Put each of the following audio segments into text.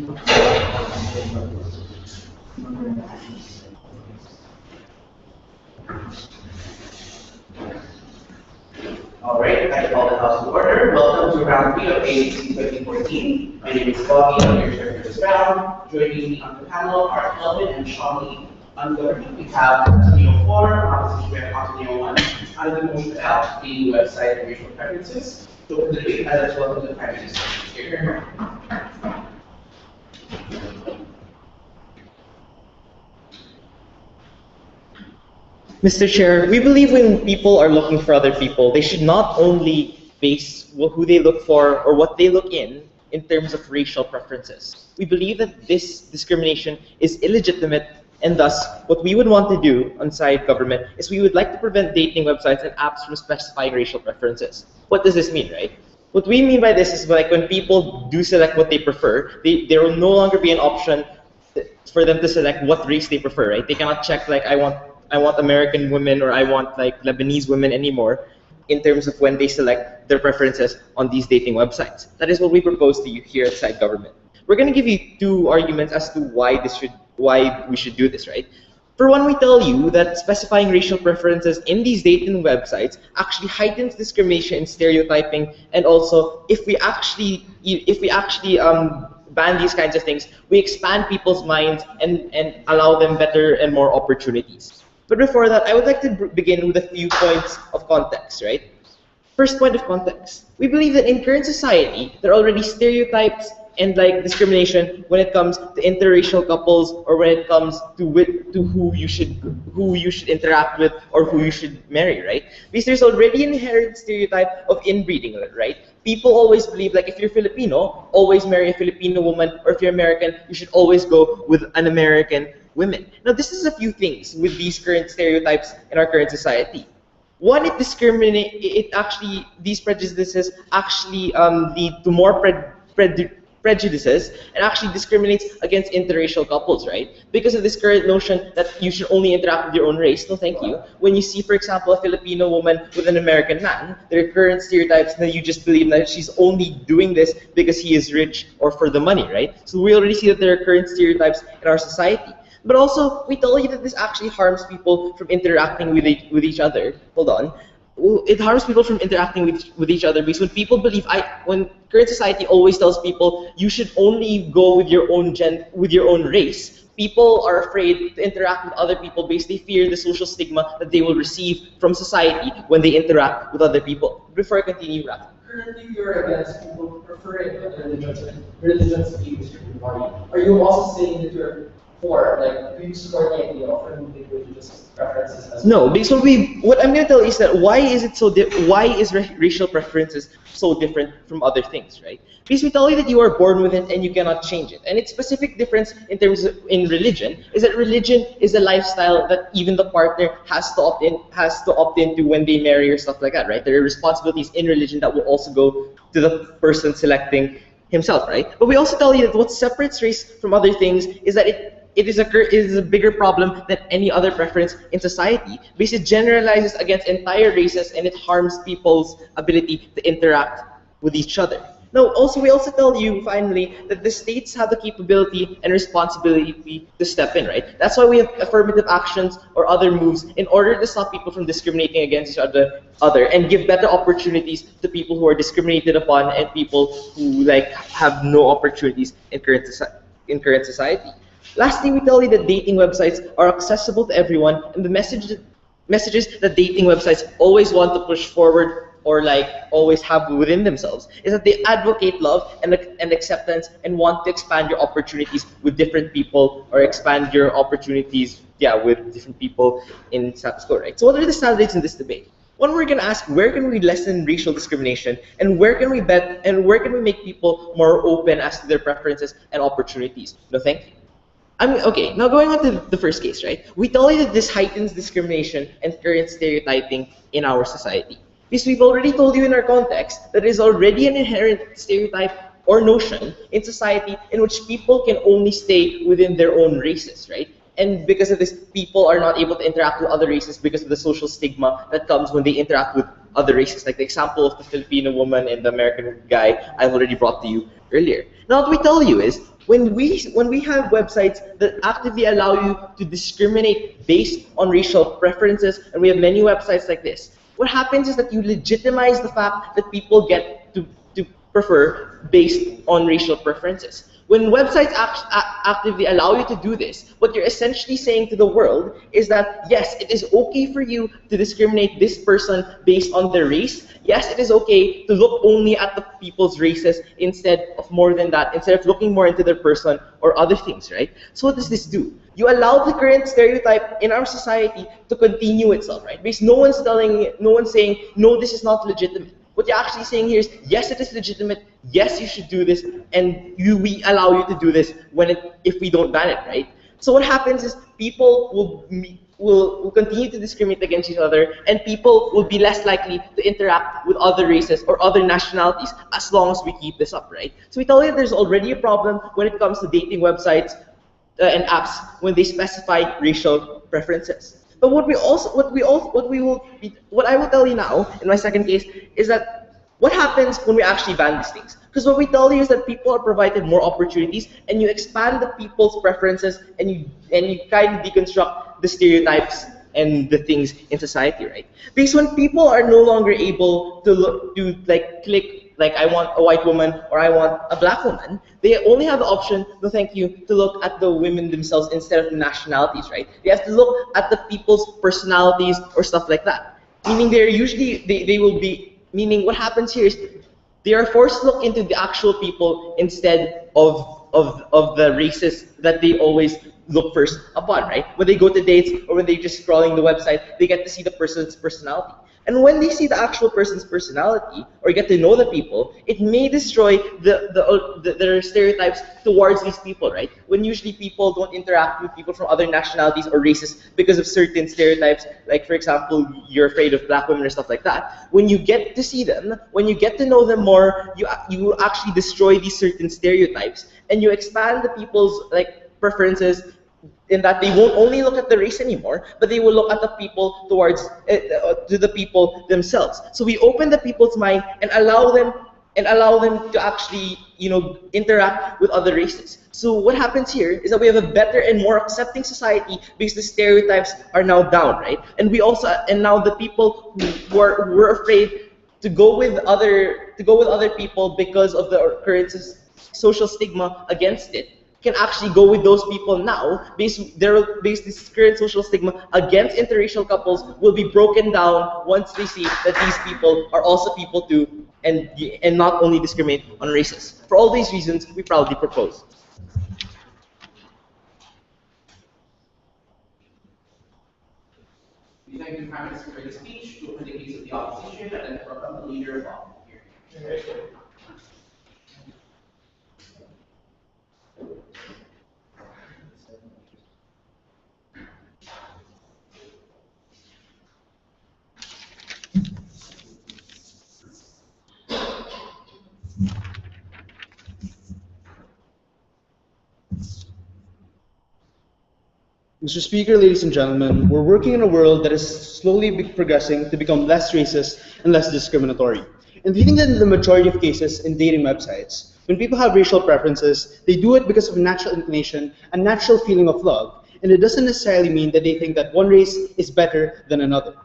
Alright, I call the House to order. Welcome to round 3 of AAC 2014. My name is Bobby, I'm your chair for this round. Joining me on the panel are Kelvin and Shawnee. On government, we have Ateneo 4, opposition we have Ateneo 1. On the motion about the website and racial preferences. So for the debate, I'd like to welcome the Prime Minister. Here. Mr. Chair, we believe when people are looking for other people, they should not only base who they look for or what they look in terms of racial preferences. We believe that this discrimination is illegitimate, and thus, what we would want to do inside government is we would like to prevent dating websites and apps from specifying racial preferences. What does this mean, right? What we mean by this is like when people do select what they prefer, there will no longer be an option for them to select what race they prefer, right? They cannot check like I want American women or I want like Lebanese women anymore in terms of when they select their preferences on these dating websites. That is what we propose to you here inside government. We're going to give you two arguments as to why we should do this, right? For one, we tell you that specifying racial preferences in these dating websites actually heightens discrimination and stereotyping, and also if we actually ban these kinds of things, we expand people's minds and allow them better and more opportunities. But before that, I would like to begin with a few points of context, right? First point of context. We believe that in current society, there are already stereotypes and like discrimination when it comes to interracial couples or when it comes to who you should interact with or who you should marry, right? Because there's already an inherent stereotype of inbreeding, right? People always believe like if you're Filipino, always marry a Filipino woman, or if you're American, you should always go with an American woman. Now this is a few things with these current stereotypes in our current society. One, these prejudices actually lead to more prejudices and actually discriminates against interracial couples, right? Because of this current notion that you should only interact with your own race. No, thank you. When you see, for example, a Filipino woman with an American man, there are current stereotypes that you just believe that she's only doing this because he is rich or for the money, right? So we already see that there are current stereotypes in our society. But also, we tell you that this actually harms people from interacting with each other. Hold on. It harms people from interacting with each other because when people believe, when current society always tells people you should only go with your own race, people are afraid to interact with other people because they fear the social stigma that they will receive from society when they interact with other people. Before I continue, Rafa. Currently, you're against people preferring religions to be restricted body. Are you also saying that you're for, like, do you support the idea of removing religious preferences as well? No, because what I'm going to tell you is that why is racial preferences so different from other things, right? Because we tell you that you are born with it and you cannot change it. And its specific difference in terms of in religion is that religion is a lifestyle that even the partner has to opt into when they marry or stuff like that, right? There are responsibilities in religion that will also go to the person selecting himself, right? But we also tell you that what separates race from other things is that it is a bigger problem than any other preference in society because it generalizes against entire races and it harms people's ability to interact with each other. Now, we also tell you, finally, that the states have the capability and responsibility to step in, right? That's why we have affirmative actions or other moves in order to stop people from discriminating against each other and give better opportunities to people who are discriminated upon and people who have no opportunities in current society. Lastly, we tell you that dating websites are accessible to everyone, and the messages that dating websites always want to push forward or always have within themselves is that they advocate love and acceptance and want to expand your opportunities with different people or expand your opportunities, with different people in status quo, right? So what are the standards in this debate? One, we're gonna ask where can we lessen racial discrimination and where can we make people more open as to their preferences and opportunities? No, thank you. Okay, now going on to the first case, right? We tell you that this heightens discrimination and current stereotyping in our society. Because we've already told you in our context that there is already an inherent stereotype or notion in society in which people can only stay within their own races, right? And because of this, people are not able to interact with other races because of the social stigma that comes when they interact with other races, like the example of the Filipino woman and the American guy I've already brought to you earlier. Now what we tell you is, When we have websites that actively allow you to discriminate based on racial preferences, and we have many websites like this, what happens is that you legitimize the fact that people get to prefer based on racial preferences. When websites actively allow you to do this, what you're essentially saying to the world is that, yes, it is okay for you to discriminate this person based on their race. Yes, it is okay to look only at the people's races instead of more than that, instead of looking more into their person or other things, right? So what does this do? You allow the current stereotype in our society to continue itself, right? Because no one's saying, no, this is not legitimate. What you're actually saying here is, yes, it is legitimate. Yes, you should do this, and we allow you to do this if we don't ban it, right? So what happens is people will continue to discriminate against each other, and people will be less likely to interact with other races or other nationalities as long as we keep this up, right? So we tell you there's already a problem when it comes to dating websites and apps when they specify racial preferences. But what I will tell you now in my second case is that what happens when we actually ban these things? Because what we tell you is that people are provided more opportunities, and you expand the people's preferences, and you kind of deconstruct the stereotypes and the things in society, right? Because when people are no longer able to click, like, I want a white woman or I want a black woman, they only have the option, no thank you, to look at the women themselves instead of the nationalities, right? They have to look at the people's personalities or stuff like that. Meaning meaning what happens here is they are forced to look into the actual people instead of the races that they always look first upon, right? When they go to dates or when they're just scrolling the website, they get to see the person's personality. And when they see the actual person's personality or get to know the people, it may destroy their stereotypes towards these people, right? When usually people don't interact with people from other nationalities or races because of certain stereotypes, like for example, you're afraid of black women or stuff like that. When you get to see them, when you get to know them more, you actually destroy these certain stereotypes, and you expand the people's preferences, in that they won't only look at the race anymore, but they will look at the people to the people themselves. So we open the people's mind and allow them to actually, interact with other races. So what happens here is that we have a better and more accepting society because the stereotypes are now down, right? And now the people who were afraid to go with other people because of the current social stigma against it, can actually go with those people now, based this current social stigma against interracial couples will be broken down once they see that these people are also people too, and not only discriminate on races. For all these reasons, we proudly propose. We thank the Prime Minister for the speech, to open the case of the opposition, and then welcome the leader of the hearing. Mr. Speaker, ladies and gentlemen, we're working in a world that is slowly progressing to become less racist and less discriminatory. And we think that in the majority of cases in dating websites, when people have racial preferences, they do it because of natural inclination, a natural feeling of love, and it doesn't necessarily mean that they think that one race is better than another.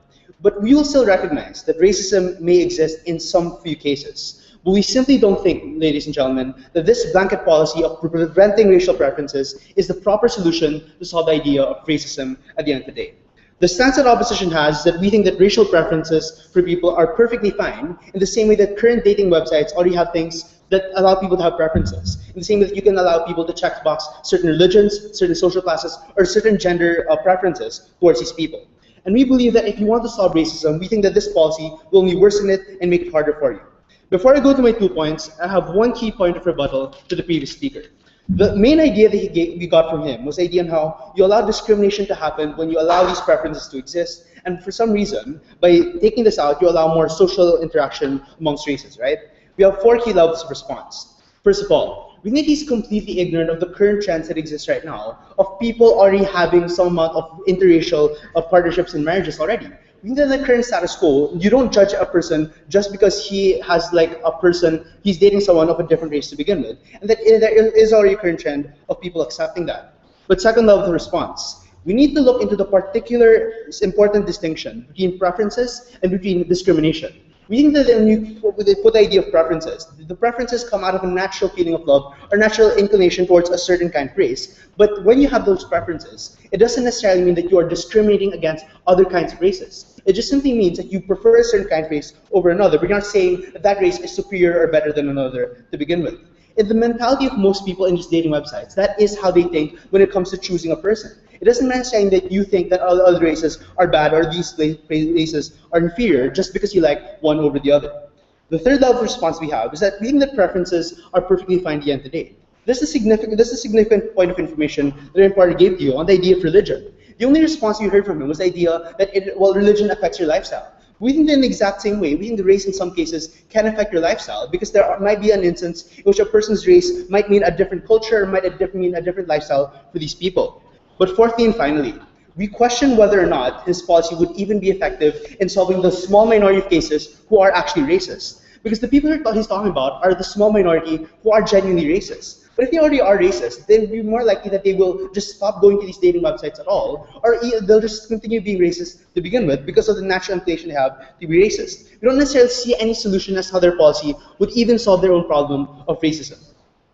But we will still recognize that racism may exist in some few cases. But we simply don't think, ladies and gentlemen, that this blanket policy of preventing racial preferences is the proper solution to solve the idea of racism at the end of the day. The stance that opposition has is that we think that racial preferences for people are perfectly fine, in the same way that current dating websites already have things that allow people to have preferences. In the same way that you can allow people to checkbox certain religions, certain social classes, or certain gender preferences towards these people. And we believe that if you want to solve racism, we think that this policy will only worsen it and make it harder for you. Before I go to my 2 points, I have one key point of rebuttal to the previous speaker. The main idea that we got from him was the idea on how you allow discrimination to happen when you allow these preferences to exist, and for some reason, by taking this out, you allow more social interaction amongst races, right? We have 4 key levels of response. First of all, we think he's completely ignorant of the current trends that exist right now, of people already having some amount of interracial partnerships and marriages already. Within the current status quo, you don't judge a person just because he has like a person, he's dating someone of a different race to begin with. And that there is already a current trend of people accepting that. But second level of response, we need to look into the particular important distinction between preferences and between discrimination. We think that when you put the idea of preferences, the preferences come out of a natural feeling of love or natural inclination towards a certain kind of race. But when you have those preferences, it doesn't necessarily mean that you are discriminating against other kinds of races. It just simply means that you prefer a certain kind of race over another, but you're not saying that that race is superior or better than another to begin with. In the mentality of most people in these dating websites, that is how they think when it comes to choosing a person. It doesn't necessarily mean that you think that all other races are bad or these races are inferior just because you like one over the other. The third level of response we have is that we think that preferences are perfectly fine at the end of the day. This is a significant point of information that an reporter gave to you on the idea of religion. The only response you heard from him was the idea that religion affects your lifestyle. We think that in the exact same way, we think the race in some cases can affect your lifestyle because there might be an instance in which a person's race might mean a different culture, might mean a different lifestyle for these people. But fourthly and finally, we question whether or not his policy would even be effective in solving the small minority of cases who are actually racist. Because the people he's talking about are the small minority who are genuinely racist. But if they already are racist, then we're more likely that they will just stop going to these dating websites at all, or they'll just continue being racist to begin with because of the natural inclination they have to be racist. We don't necessarily see any solution as how their policy would even solve their own problem of racism.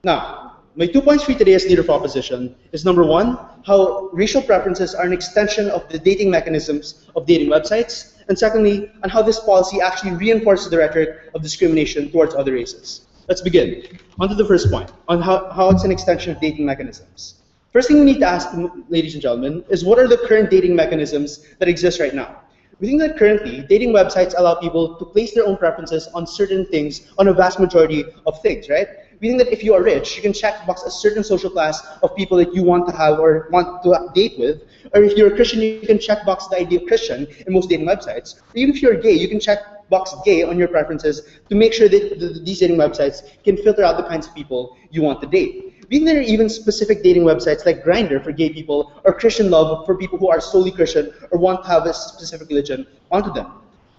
Now, my 2 points for you today as leader of opposition is number one, how racial preferences are an extension of the dating mechanisms of dating websites, and secondly, on how this policy actually reinforces the rhetoric of discrimination towards other races. Let's begin. On to the first point, on how it's an extension of dating mechanisms. First thing we need to ask, ladies and gentlemen, is what are the current dating mechanisms that exist right now? We think that currently, dating websites allow people to place their own preferences on certain things, on a vast majority of things, right? We think that if you are rich, you can check box a certain social class of people that you want to have or want to date with. Or if you're a Christian, you can check box the idea of Christian in most dating websites. Or even if you're gay, you can check box gay on your preferences to make sure that these dating websites can filter out the kinds of people you want to date. We think there are even specific dating websites like Grindr for gay people or Christian Love for people who are solely Christian or want to have a specific religion onto them.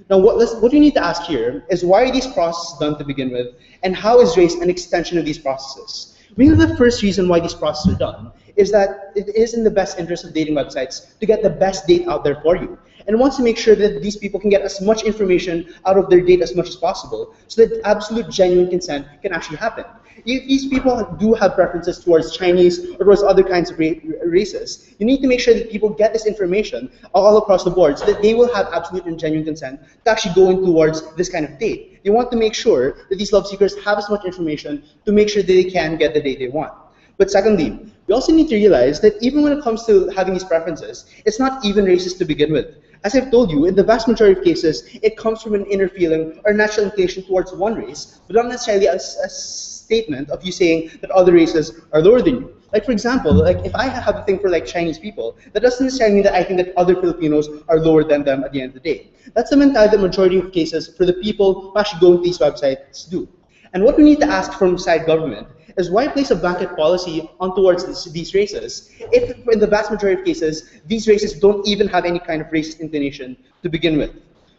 Now, what we need to ask here is why are these processes done to begin with, and how is race an extension of these processes? We think the first reason why these processes are done is that it is in the best interest of dating websites to get the best date out there for you, and wants to make sure that these people can get as much information out of their date as much as possible, so that absolute genuine consent can actually happen. If these people do have preferences towards Chinese or towards other kinds of races, you need to make sure that people get this information all across the board so that they will have absolute and genuine consent to actually go in towards this kind of date. You want to make sure that these love seekers have as much information to make sure that they can get the date they want. But secondly, we also need to realize that even when it comes to having these preferences, it's not even racist to begin with. As I've told you, in the vast majority of cases, it comes from an inner feeling or natural inclination towards one race, but not necessarily a statement of you saying that other races are lower than you. Like for example, like if I have a thing for like Chinese people, that doesn't necessarily mean that I think that other Filipinos are lower than them at the end of the day. That's the mentality the majority of cases for the people who actually go to these websites do. And what we need to ask from side government is why place a blanket policy on towards these races if in the vast majority of cases, these races don't even have any kind of racist inclination to begin with.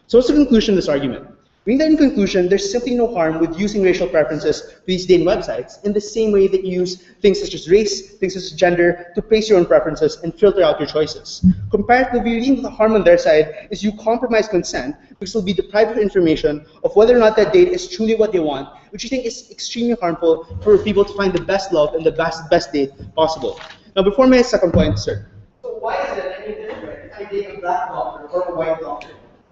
So what's the conclusion of this argument? We think that in conclusion, there's simply no harm with using racial preferences for these dating websites in the same way that you use things such as race, things such as gender, to place your own preferences and filter out your choices. Comparatively, we think the harm on their side is you compromise consent because they'll be deprived of information of whether or not that date is truly what they want, which we think is extremely harmful for people to find the best love and the best date possible. Now, before my second point, sir. So why is it any different if I date a black doctor or a white doctor?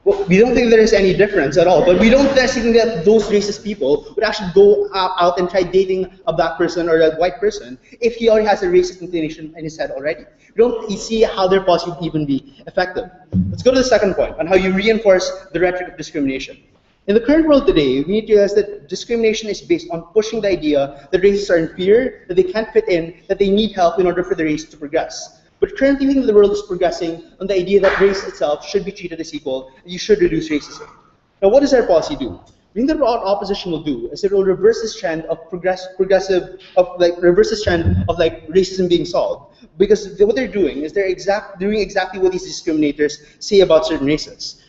Well, we don't think there is any difference at all, but we don't necessarily think that those racist people would actually go out and try dating a black person or a white person if he already has a racist inclination in his head already. We don't see how their policy would even be effective. Let's go to the second point on how you reinforce the rhetoric of discrimination. In the current world today, we need to realize that discrimination is based on pushing the idea that races are inferior, that they can't fit in, that they need help in order for the race to progress. But currently, we think the world is progressing on the idea that race itself should be treated as equal, and you should reduce racism. Now, what does our policy do? We think that what opposition will do is it will reverse this trend of racism being solved. Because what they're doing is they're doing exactly what these discriminators say about certain races.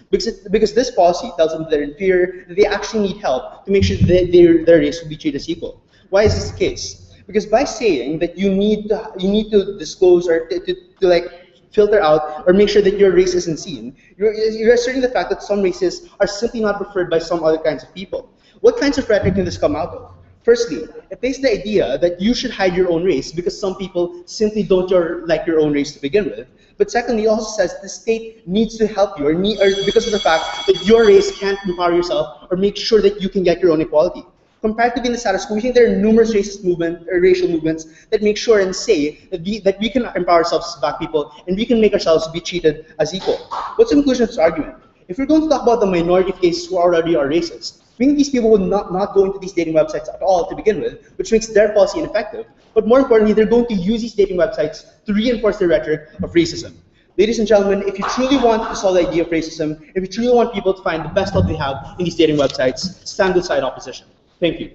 because this policy tells them that they're inferior, that they actually need help to make sure that their race will be treated as equal. Why is this the case? Because by saying that you need to disclose or to like filter out or make sure that your race isn't seen, you're asserting the fact that some races are simply not preferred by some other kinds of people. What kinds of rhetoric can this come out of? Firstly, it places the idea that you should hide your own race because some people simply don't like your own race to begin with. But secondly, it also says the state needs to help you or because of the fact that your race can't empower yourself or make sure that you can get your own equality. Comparatively in the status quo, we think there are numerous racial movements that make sure and say that we can empower ourselves as Black people and we can make ourselves be treated as equal. What's the conclusion of this argument? If we're going to talk about the minority of cases who already are racist, I think these people would not go into these dating websites at all to begin with, which makes their policy ineffective. But more importantly, they're going to use these dating websites to reinforce the rhetoric of racism. Ladies and gentlemen, if you truly want to solve the idea of racism, if you truly want people to find the best help they have in these dating websites, stand beside opposition. Thank you.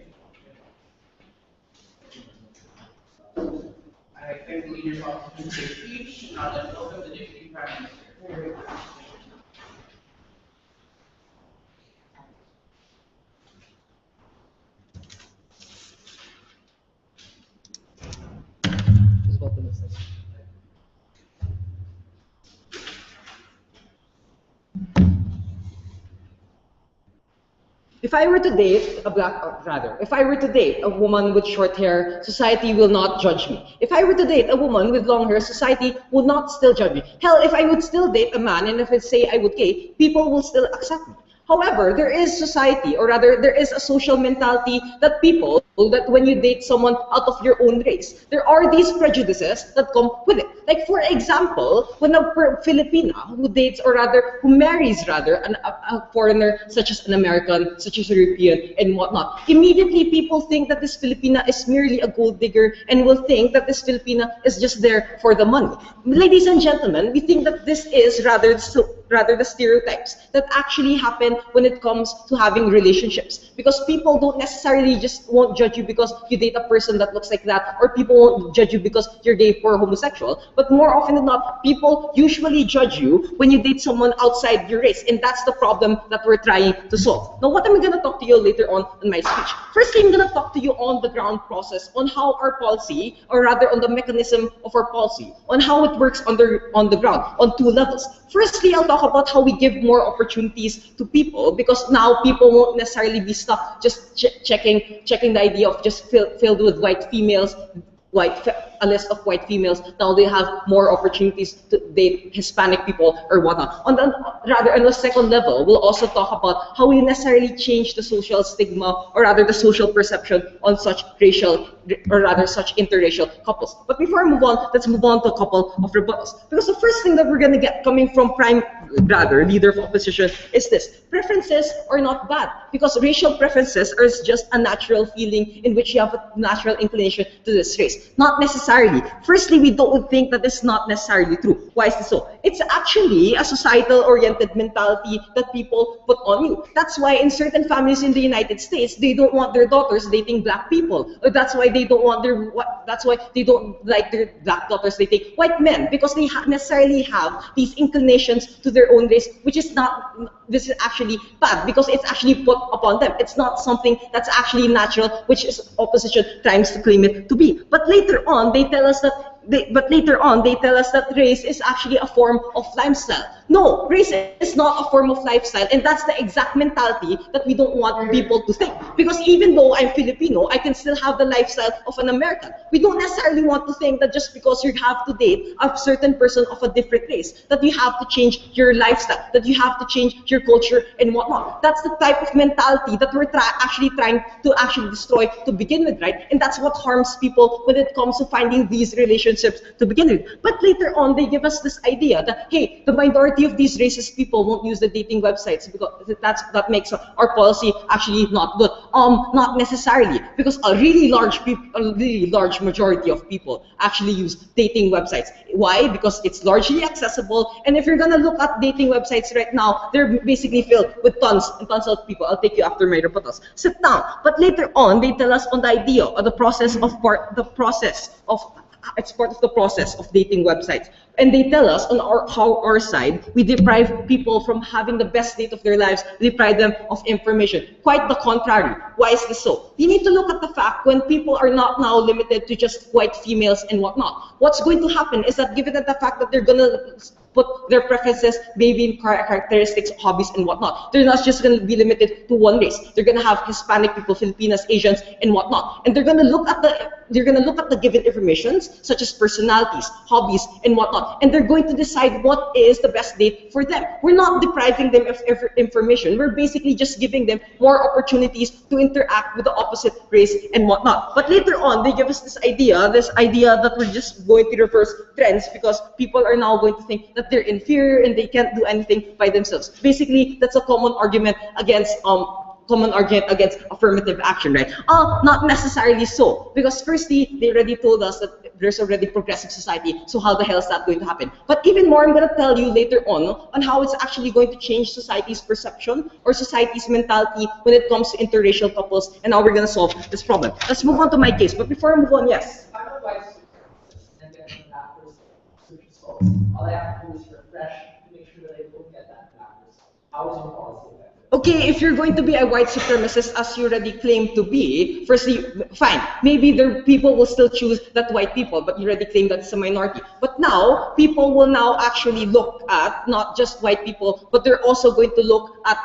I thank the leaders of the speech. Now let's welcome the Deputy Prime Minister. If I were to date if I were to date a woman with short hair, society will not judge me. If I were to date a woman with long hair, society would not still judge me. Hell, if I would still date a man and if I say I would gay, people will still accept me. However, there is society, or rather, there is a social mentality that people, that when you date someone out of your own race, there are these prejudices that come with it. Like, for example, when a Filipina who dates, or rather, who marries, rather, a foreigner, such as an American, such as a European, and whatnot, immediately people think that this Filipina is merely a gold digger and will think that this Filipina is just there for the money. Ladies and gentlemen, we think that this is rather the stereotypes that actually happen when it comes to having relationships, because people don't necessarily won't judge you because you date a person that looks like that, or people won't judge you because you're gay or homosexual, but more often than not, people usually judge you when you date someone outside your race, and that's the problem that we're trying to solve. Now, what am I going to talk to you later on in my speech? Firstly, I'm going to talk to you on the ground process, on how our policy, or rather on the mechanism of our policy, on how it works on the ground, on two levels. Firstly, I'll talk about how we give more opportunities to people, because now people won't necessarily be stuck just checking the idea of just filled with white females, a list of white females. Now they have more opportunities to date Hispanic people or whatnot. On the second level, we'll also talk about how we necessarily change the social stigma, or rather the social perception on such such interracial couples. But before I move on, let's move on to a couple of rebuttals. Because the first thing that we're going to get coming from leader of opposition is this: preferences are not bad, because racial preferences are just a natural feeling in which you have a natural inclination to this race. Not necessarily. Firstly, we don't think that this is not necessarily true. Why is this so? It's actually a societal-oriented mentality that people put on you. That's why in certain families in the United States, they don't want their daughters dating Black people. Or that's why they don't like their Black daughters dating white men, because they necessarily have these inclinations to their own race, which is this is actually bad, because it's actually put upon them. It's not something that's actually natural, which is opposition tries to claim it to be. But later on, they tell us that race is actually a form of lifestyle. No, race is not a form of lifestyle, and that's the exact mentality that we don't want people to think. Because even though I'm Filipino, I can still have the lifestyle of an American. We don't necessarily want to think that just because you have to date a certain person of a different race, that you have to change your lifestyle, that you have to change your culture and whatnot. That's the type of mentality that we're actually trying to destroy to begin with, right? And that's what harms people when it comes to finding these relationships to begin with. But later on, they give us this idea that, hey, the minority of these racist people won't use the dating websites because that makes our policy actually not good. Not necessarily, because a really large majority of people actually use dating websites. Why? Because it's largely accessible, and if you're gonna look at dating websites right now, they're basically filled with tons and tons of people. I'll take you after my rebuttals. Sit down. But later on, they tell us on the idea or the process of It's part of the process of dating websites. And they tell us on how our side, we deprive people from having the best date of their lives, we deprive them of information. Quite the contrary. Why is this so? You need to look at the fact when people are not now limited to just white females and whatnot. What's going to happen is that given that the fact that they're going to put their preferences, maybe in characteristics, hobbies, and whatnot. They're not just going to be limited to one race. They're going to have Hispanic people, Filipinas, Asians, and whatnot. And they're going to look at the given informations such as personalities, hobbies, and whatnot. And they're going to decide what is the best date for them. We're not depriving them of information. We're basically just giving them more opportunities to interact with the opposite race and whatnot. But later on, they give us this idea that we're just going to reverse trends because people are now going to think that they're inferior and they can't do anything by themselves. Basically, that's a common argument against affirmative action, right? Not necessarily so, because firstly, they already told us that there's already progressive society, so how the hell is that going to happen? But even more, I'm going to tell you later on how it's actually going to change society's perception or society's mentality when it comes to interracial couples and how we're going to solve this problem. Let's move on to my case, but before I move on, yes? And then after search results, all I have to do is refresh to make sure that I don't get that backwards. How is your policy effective? Okay, if you're going to be a white supremacist as you already claim to be, firstly, fine. Maybe the people will still choose that white people, but you already claim that it's a minority. But now, people will now actually look at not just white people, but they're also going to look at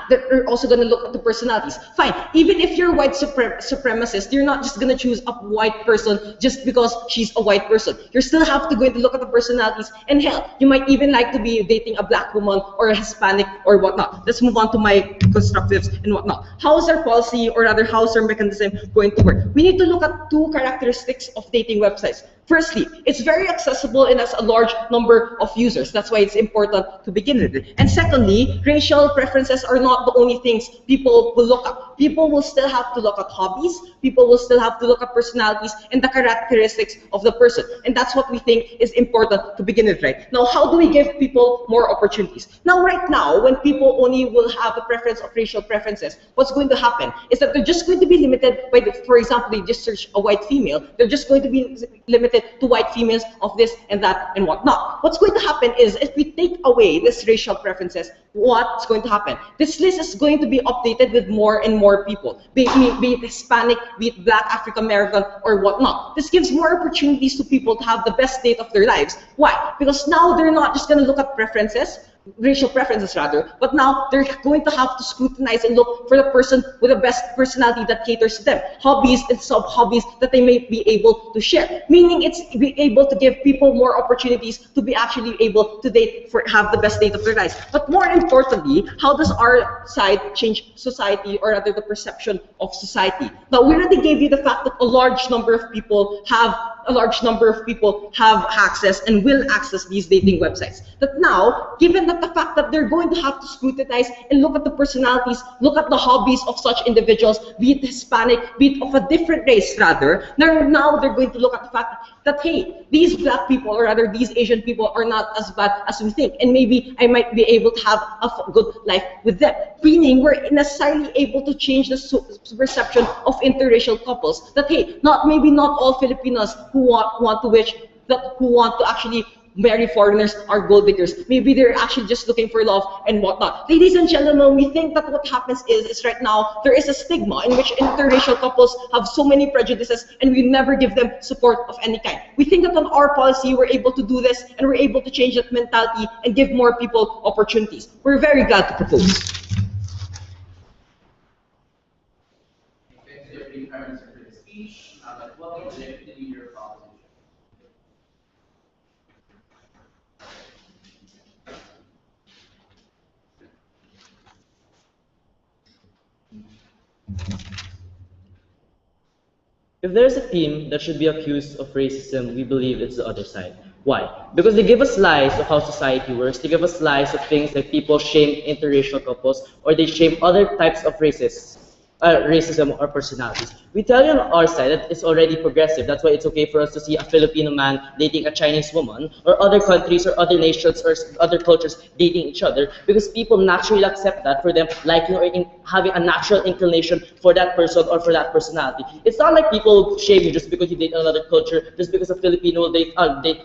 the personalities. Fine, even if you're a white supremacist, you're not just going to choose a white person just because she's a white person. You still have to go and look at the personalities, and hell, you might even like to be dating a black woman or a Hispanic or whatnot. Let's move on to my constructives and whatnot. How is our policy, or rather how is our mechanism going to work? We need to look at two characteristics of dating websites. Firstly, it's very accessible and has a large number of users. That's why it's important to begin with. And secondly, racial preferences are not the only things people will look at. People will still have to look at hobbies, people will still have to look at personalities and the characteristics of the person. And that's what we think is important to begin with, right? Now, how do we give people more opportunities? Now, right now, when people only will have a preference of racial preferences, what's going to happen is that they're just going to be limited by, for example, they just search a white female, they're just going to be limited to white females of this and that and whatnot. What's going to happen is if we take away this racial preferences, what's going to happen? This list is going to be updated with more and more people, be it Hispanic, be it Black, African American, or whatnot. This gives more opportunities to people to have the best date of their lives. Why? Because now they're not just going to look at preferences, racial preferences rather, but now they're going to have to scrutinize and look for the person with the best personality that caters to them, hobbies and sub-hobbies that they may be able to share. Meaning it's be able to give people more opportunities to be actually able to date, have the best date of their lives. But more importantly, how does our side change society, or rather the perception of society? Now, we already gave you the fact that a large number of people have access and will access these dating websites. But now, given that the fact that they're going to have to scrutinize and look at the personalities, look at the hobbies of such individuals, be it Hispanic, be it of a different race rather, now they're going to look at the fact that, hey, these black people, or rather these Asian people, are not as bad as we think, and maybe I might be able to have a good life with them. Meaning we're necessarily able to change the perception of interracial couples that, hey, maybe not all Filipinos who want to actually marry foreigners are gold diggers. Maybe they're actually just looking for love and whatnot. Ladies and gentlemen, we think that what happens is right now there is a stigma in which interracial couples have so many prejudices and we never give them support of any kind. We think that on our policy we're able to do this and we're able to change that mentality and give more people opportunities. We're very glad to propose. Thank you, Prime Minister, for the speech. Welcome to the leader of opposition. If there's a team that should be accused of racism, we believe it's the other side. Why? Because they give us lies of how society works. They give us lies of things like people shame interracial couples, or they shame other types of races racism or personalities. We tell you on our side that it's already progressive. That's why it's okay for us to see a Filipino man dating a Chinese woman, or other countries or other nations or other cultures dating each other, because people naturally accept that for them liking or having a natural inclination for that person or for that personality. It's not like people shame you just because you date another culture, just because a Filipino will date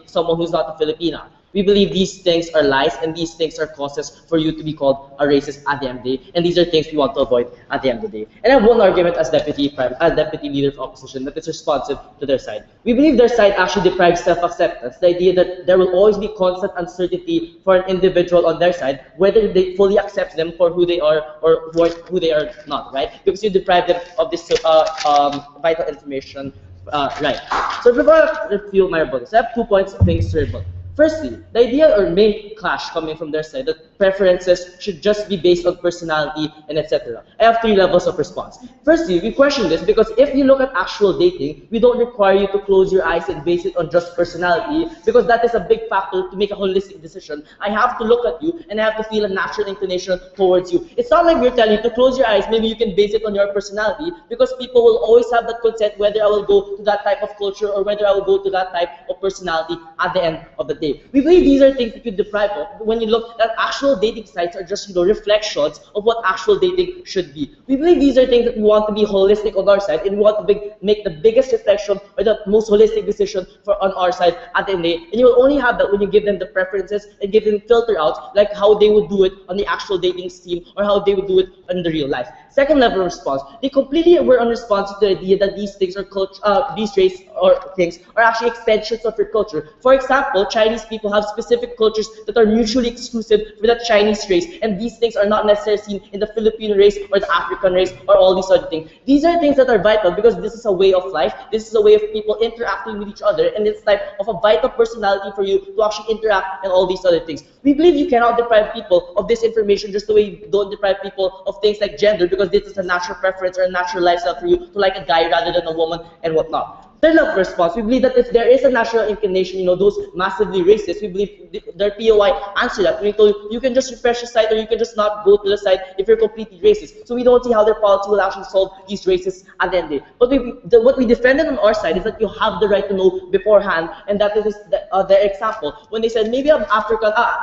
someone who's not a Filipina. We believe these things are lies, and these things are causes for you to be called a racist at the end of the day, and these are things we want to avoid at the end of the day. And I have one argument as deputy leader of opposition that is responsive to their side. We believe their side actually deprives self-acceptance, the idea that there will always be constant uncertainty for an individual on their side, whether they fully accept them for who they are or who they are not, right? Because you deprive them of this vital information, right. So before I refute my rebuttals, I have 2 points of things to rebut. Firstly, the idea or main clash coming from their side that preferences should just be based on personality and etc. I have 3 levels of response. Firstly, we question this because if you look at actual dating, we don't require you to close your eyes and base it on just personality, because that is a big factor to make a holistic decision. I have to look at you and I have to feel a natural inclination towards you. It's not like we're telling you to close your eyes, maybe you can base it on your personality, because people will always have that consent whether I will go to that type of culture or whether I will go to that type of personality at the end of the day. We believe these are things that you deprive of when you look at actual dating sites are just reflections of what actual dating should be. We believe these are things that we want to be holistic on our side, and we want to make the biggest reflection or the most holistic decision on our side at the end of the day. And you will only have that when you give them the preferences and give them filter out like how they would do it on the actual dating scheme or how they would do it in the real life. Second level of response, they completely were unresponsive to the idea that these things are these race or things are actually extensions of your culture. For example, Chinese people have specific cultures that are mutually exclusive for that Chinese race, and these things are not necessarily seen in the Filipino race or the African race or all these other things. These are things that are vital because this is a way of life, this is a way of people interacting with each other, and it's type of a vital personality for you to actually interact and all these other things. We believe you cannot deprive people of this information just the way you don't deprive people of things like gender, because this is a natural preference or a natural lifestyle for you to like a guy rather than a woman and whatnot. Third level of response, we believe that if there is a natural inclination, those massively racist, we believe their POI answer that. We told you can just refresh the site or you can just not go to the site if you're completely racist. So we don't see how their policy will actually solve these racists at the end of the day. But what we defended on our side is that you have the right to know beforehand, and that is their example. When they said maybe an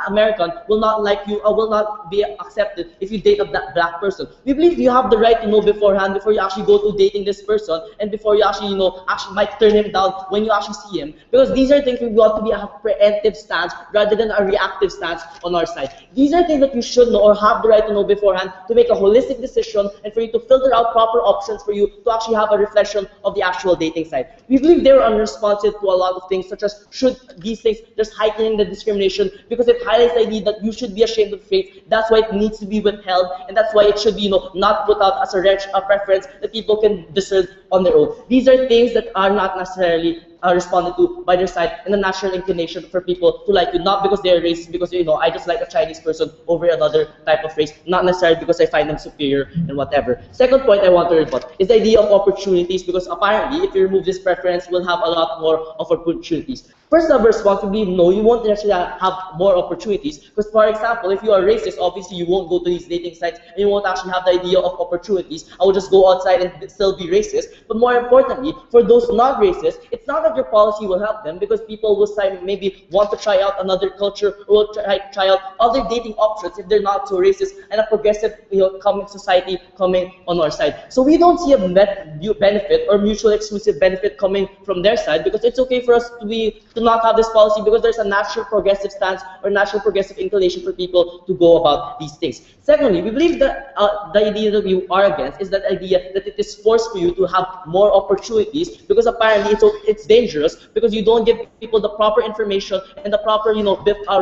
American will not like you or will not be accepted if you date a black person. We believe you have the right to know beforehand before you actually go to dating this person, and before you actually, actually might turn him down when you actually see him, because these are things we want to be a preemptive stance rather than a reactive stance on our side. These are things that you should know or have the right to know beforehand to make a holistic decision and for you to filter out proper options for you to actually have a reflection of the actual dating site. We believe they were unresponsive to a lot of things, such as should these things just heightening the discrimination, because it highlights the idea that you should be ashamed of faith. That's why it needs to be withheld, and that's why it should be not put out as a preference that people can discern on their own. These are things that are not necessarily responded to by their side, and a natural inclination for people to like you, not because they're racist, because I just like a Chinese person over another type of race, not necessarily because I find them superior and whatever. Second point I want to rebut is the idea of opportunities, because apparently if you remove this preference, we'll have a lot more of opportunities. First level response would be no, you won't actually have more opportunities, because for example, if you are racist, obviously you won't go to these dating sites and you won't actually have the idea of opportunities. I will just go outside and still be racist. But more importantly, for those not racist, it's not that your policy will help them, because people will maybe want to try out another culture or will try out other dating options if they're not so racist, and a progressive coming society coming on our side. So we don't see a benefit or mutual exclusive benefit coming from their side, because it's okay for us to not have this policy, because there's a natural progressive stance or natural progressive inclination for people to go about these things. Secondly, we believe that the idea that we are against is that idea that it is forced for you to have more opportunities, because apparently it's dangerous, because you don't give people the proper information and the proper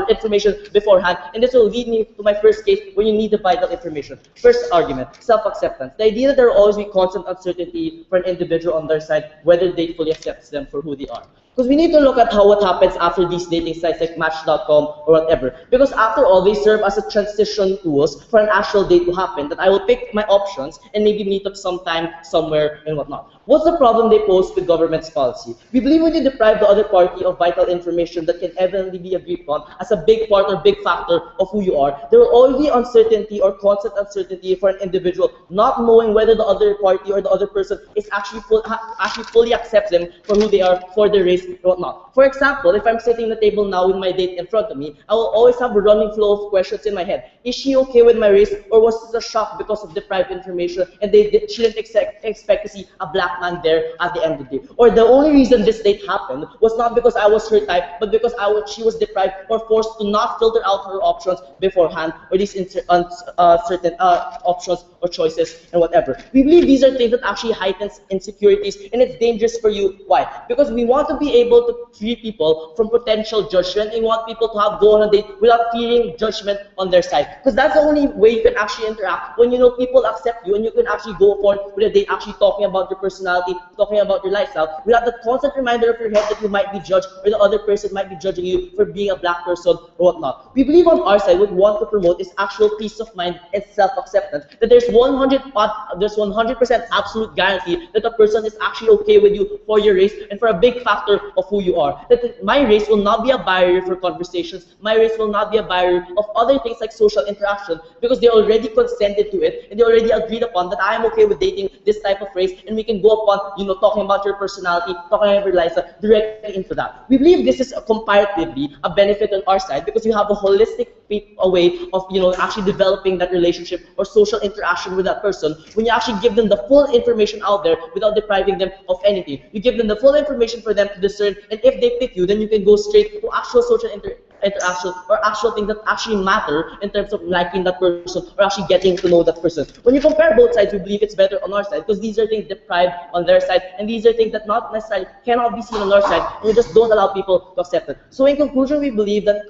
information beforehand, and this will lead me to my first case when you need the vital information. First argument, self-acceptance. The idea that there will always be constant uncertainty for an individual on their side whether they fully accept them for who they are. Because we need to look at what happens after these dating sites like Match.com or whatever. Because after all, they serve as a transition tools for an actual date to happen. That I will pick my options and maybe meet up sometime, somewhere, and whatnot. What's the problem they pose with government's policy? We believe when you deprive the other party of vital information that can evidently be agreed upon as a big part or big factor of who you are, there will always be uncertainty or constant uncertainty for an individual, not knowing whether the other party or the other person is actually fully accepts them for who they are, for their race, and whatnot. For example, if I'm sitting at the table now with my date in front of me, I will always have a running flow of questions in my head. Is she okay with my race, or was this a shock because of deprived information and she didn't expect to see a black man there at the end of the day? Or the only reason this date happened was not because I was her type, but because she was deprived or forced to not filter out her options beforehand, or these certain options or choices and whatever. We believe these are things that actually heightens insecurities, and it's dangerous for you. Why? Because we want to be able to free people from potential judgment, and we want people to go on a date without fearing judgment on their side. Because that's the only way you can actually interact, when you know people accept you and you can actually go forward with a date actually talking about your personality, talking about your lifestyle, without the constant reminder of your head that you might be judged or the other person might be judging you for being a black person or whatnot. We believe on our side what we want to promote is actual peace of mind and self-acceptance, that there's 100% absolute guarantee that a person is actually okay with you for your race and for a big factor of who you are. That my race will not be a barrier for conversations, my race will not be a barrier of other things like social interaction, because they already consented to it and they already agreed upon that I am okay with dating this type of race, and we can go upon, talking about your personality, talking about your lifestyle, directly into that. We believe this is comparatively a benefit on our side, because you have a holistic way of actually developing that relationship or social interaction with that person, when you actually give them the full information out there without depriving them of anything. You give them the full information for them to discern, and if they pick you, then you can go straight to actual social interaction or actual things that actually matter in terms of liking that person or actually getting to know that person. When you compare both sides, we believe it's better on our side, because these are things deprived on their side, and these are things that not necessarily cannot be seen on our side, and we just don't allow people to accept it. So in conclusion, we believe that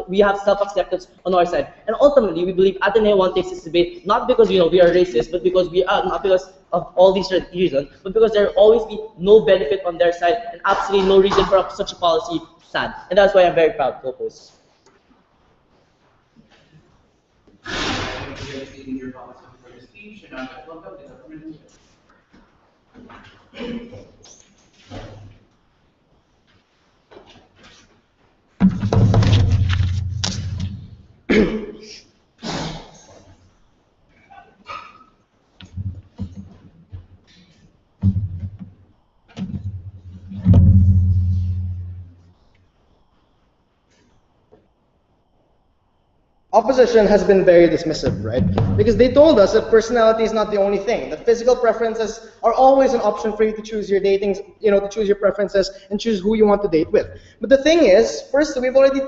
we have self-acceptance on our side, and ultimately we believe Ateneo One takes this debate not because we are racist, but because we are not because of all these reasons, but because there will always be no benefit on their side and absolutely no reason for such a policy to stand. And that's why I'm very proud to oppose. Your comments for the speech, and I'm welcome to the government. Opposition has been very dismissive, right? Because they told us that personality is not the only thing, that physical preferences are always an option for you to choose your datings, to choose your preferences and choose who you want to date with. But the thing is, first, we've already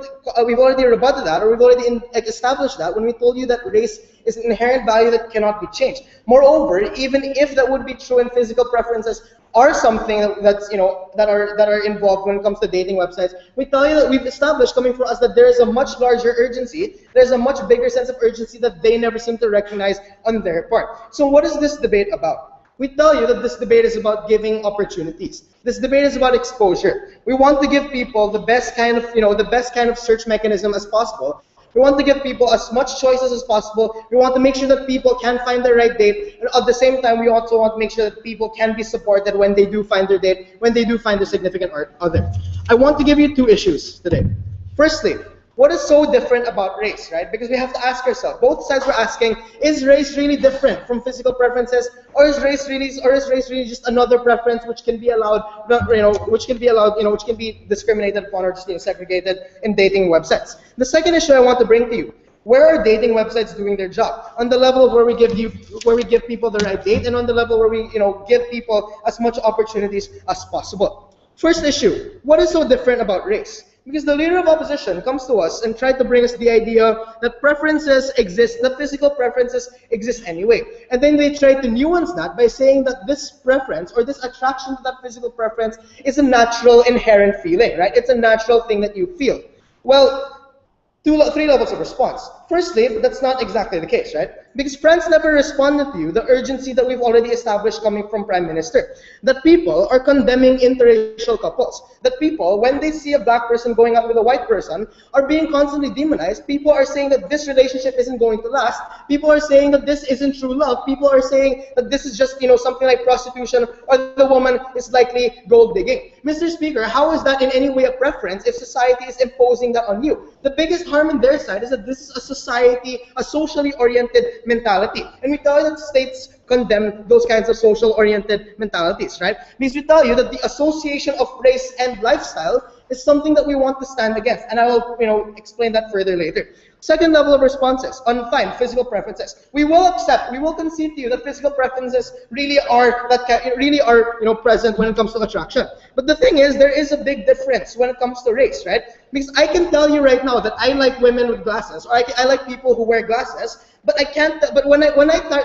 rebutted that, or we've already established that when we told you that race is an inherent value that cannot be changed. Moreover, even if that would be true and physical preferences are something that's that are involved when it comes to dating websites, we tell you that we've established coming from us that there is a much larger urgency, there's a much bigger sense of urgency that they never seem to recognize on their part. So what is this debate about? We tell you that this debate is about giving opportunities. This debate is about exposure. We want to give people the best kind of search mechanism as possible. We want to give people as much choices as possible. We want to make sure that people can find the right date. And at the same time, we also want to make sure that people can be supported when they do find their date, when they do find their significant other. I want to give you two issues today. Firstly, what is so different about race, right? Because we have to ask ourselves, both sides were asking, is race really different from physical preferences, or is race really just another preference which can be allowed, which can be discriminated upon or just segregated in dating websites? The second issue I want to bring to you: where are dating websites doing their job? On the level of where we give people the right date, and on the level where we give people as much opportunities as possible. First issue: what is so different about race? Because the leader of opposition comes to us and tried to bring us the idea that preferences exist, that physical preferences exist anyway. And then they tried to nuance that by saying that this preference or this attraction to that physical preference is a natural, inherent feeling, right? It's a natural thing that you feel. Well, three levels of response. Firstly, that's not exactly the case, right? Because friends never responded to you, the urgency that we've already established coming from Prime Minister, that people are condemning interracial couples, that people, when they see a black person going out with a white person, are being constantly demonized. People are saying that this relationship isn't going to last. People are saying that this isn't true love. People are saying that this is just, something like prostitution, or the woman is likely gold digging. Mr. Speaker, how is that in any way a preference if society is imposing that on you? The biggest harm on their side is that this is a society, a socially oriented mentality. And we tell you that states condemn those kinds of social-oriented mentalities, right? Because we tell you that the association of race and lifestyle is something that we want to stand against, and I will, explain that further later. Second level of responses on fine physical preferences. We will accept, we will concede to you that physical preferences really are present when it comes to attraction. But the thing is, there is a big difference when it comes to race, right? Because I can tell you right now that I like women with glasses, or I like people who wear glasses. But I can't. But when I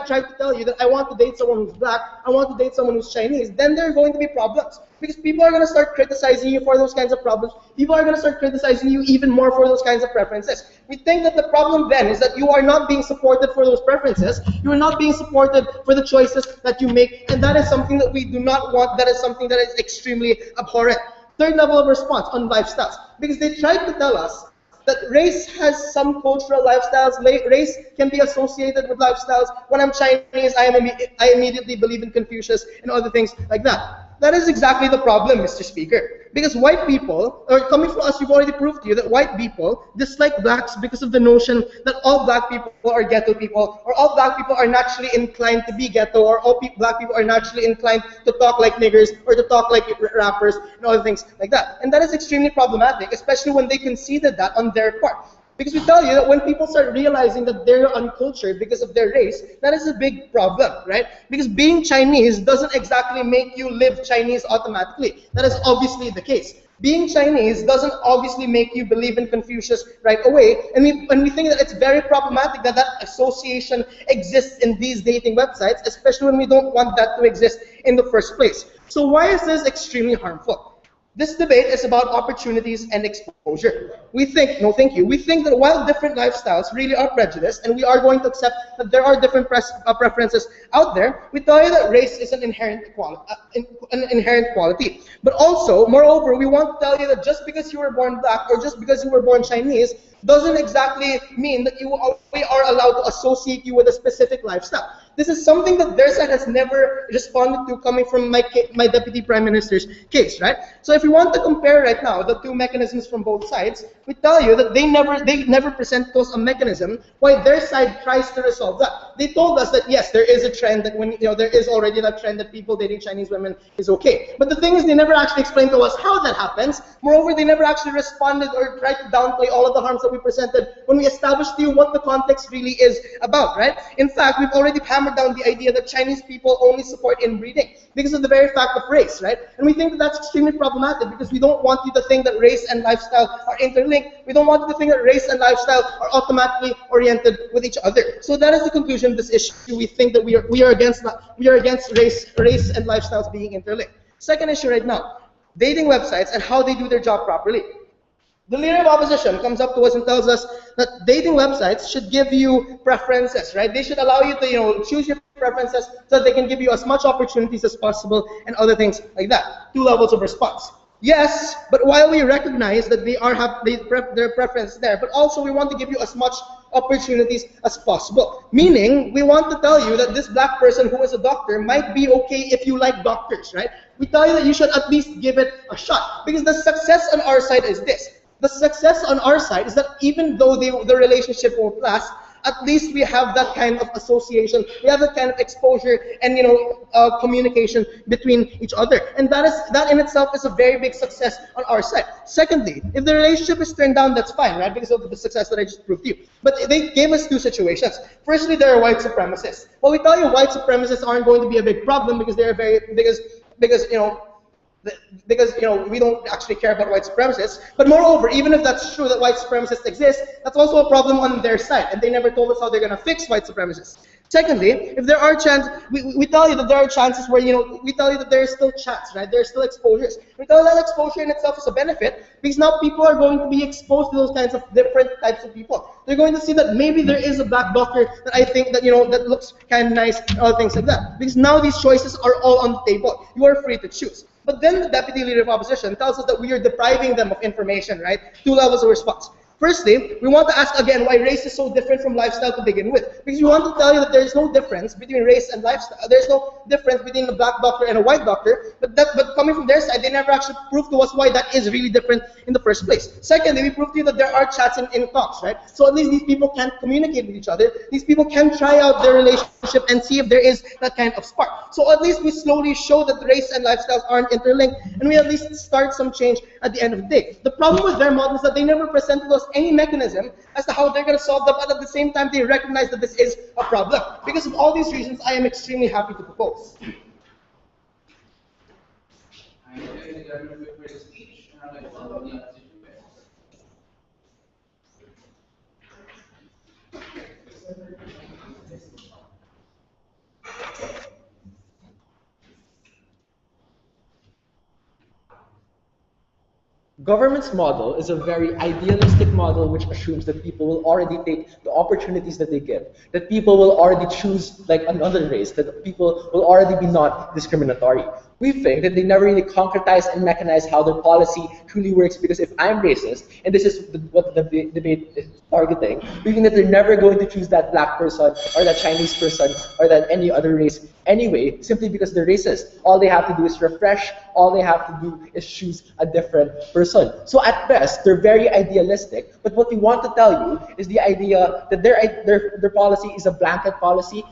try to tell you that I want to date someone who's black, I want to date someone who's Chinese, then there are going to be problems, because people are going to start criticizing you for those kinds of problems. People are going to start criticizing you even more for those kinds of preferences. We think that the problem then is that you are not being supported for those preferences. You are not being supported for the choices that you make, and that is something that we do not want. That is something that is extremely abhorrent. Third level of response on lifestyles, because they tried to tell us that race has some cultural lifestyles. Race can be associated with lifestyles. When I'm Chinese, I immediately believe in Confucius and other things like that. That is exactly the problem, Mr. Speaker. Because white people, or coming from us, we've already proved to you that white people dislike blacks because of the notion that all black people are ghetto people, or all black people are naturally inclined to be ghetto, or all black people are naturally inclined to talk like niggers, or to talk like rappers, and other things like that. And that is extremely problematic, especially when they conceded that on their part. Because we tell you that when people start realizing that they're uncultured because of their race, that is a big problem, right? Because being Chinese doesn't exactly make you live Chinese automatically. That is obviously the case. Being Chinese doesn't obviously make you believe in Confucius right away, and we think that it's very problematic that that association exists in these dating websites, especially when we don't want that to exist in the first place. So why is this extremely harmful? This debate is about opportunities and exposure. We think that while different lifestyles really are prejudiced, and we are going to accept that there are different preferences out there, we tell you that race is an inherent quality. But also, moreover, we want to tell you that just because you were born black, or just because you were born Chinese, doesn't exactly mean that we are allowed to associate you with a specific lifestyle. This is something that their side has never responded to, coming from my Deputy Prime Minister's case, right? So if we want to compare right now the two mechanisms from both sides, we tell you that they never present us a mechanism why their side tries to resolve that. They told us that yes, there is a trend that when there is already that trend that people dating Chinese women is okay. But the thing is, they never actually explained to us how that happens. Moreover, they never actually responded or tried to downplay all of the harms that we presented when we established to you what the context really is about, right? In fact, we've already hammered down the idea that Chinese people only support inbreeding because of the very fact of race, right? And we think that that's extremely problematic, because we don't want you to think that race and lifestyle are interlinked. We don't want you to think that race and lifestyle are automatically oriented with each other. So that is the conclusion of this issue. We think that we are against race and lifestyles being interlinked. Second issue right now, dating websites and how they do their job properly. The leader of opposition comes up to us and tells us that dating websites should give you preferences, right? They should allow you to choose your preferences so that they can give you as much opportunities as possible and other things like that. Two levels of response. Yes, but while we recognize that their preference there, but also we want to give you as much opportunities as possible. Meaning, we want to tell you that this black person who is a doctor might be okay if you like doctors, right? We tell you that you should at least give it a shot, because the success on our side is this. The success on our side is that even though the relationship won't last, at least we have that kind of association, we have that kind of exposure and communication between each other, and that in itself is a very big success on our side. Secondly, if the relationship is turned down, that's fine, right? Because of the success that I just proved to you. But they gave us two situations. Firstly, there are white supremacists. Well, we tell you white supremacists aren't going to be a big problem because they're because we don't actually care about white supremacists. But moreover, even if that's true that white supremacists exist, that's also a problem on their side, and they never told us how they're going to fix white supremacists. Secondly, if there are we tell you that there are chances where, we tell you that there is still chance, right? There are still exposures. We tell you that exposure in itself is a benefit because now people are going to be exposed to those kinds of different types of people. They're going to see that maybe there is a black doctor that I think that, that looks kind of nice and other things like that. Because now these choices are all on the table. You are free to choose. But then the Deputy Leader of Opposition tells us that we are depriving them of information, right? Two levels of response. Firstly, we want to ask again why race is so different from lifestyle to begin with. Because we want to tell you that there is no difference between race and lifestyle. There's no difference between a black doctor and a white doctor. But coming from their side, they never actually proved to us why that is really different in the first place. Secondly, we proved to you that there are chats in talks, right? So at least these people can communicate with each other. These people can try out their relationship and see if there is that kind of spark. So at least we slowly show that race and lifestyles aren't interlinked, and we at least start some change at the end of the day. The problem with their model is that they never presented us any mechanism as to how they're going to solve that, but at the same time they recognize that this is a problem. Because of all these reasons, I am extremely happy to propose. I'm going to government for his speech, and I'd like to welcome the opposition witness. Government's model is a very idealistic model which assumes that people will already take the opportunities that they give, that people will already choose like another race, that people will already be not discriminatory. We think that they never really concretize and mechanize how their policy truly works, because if I'm racist, and this is what the debate is targeting, we think that they're never going to choose that black person or that Chinese person or that any other race anyway, simply because they're racist. All they have to do is refresh, all they have to do is choose a different person. So at best, they're very idealistic, but what we want to tell you is the idea that their policy is a blanket policy,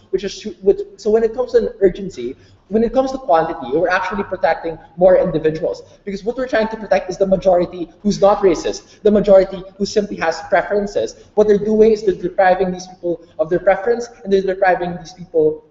so when it comes to an urgency, when it comes to quantity, we're actually protecting more individuals. Because what we're trying to protect is the majority who's not racist, the majority who simply has preferences. What they're doing is they're depriving these people of their preference, and they're depriving these people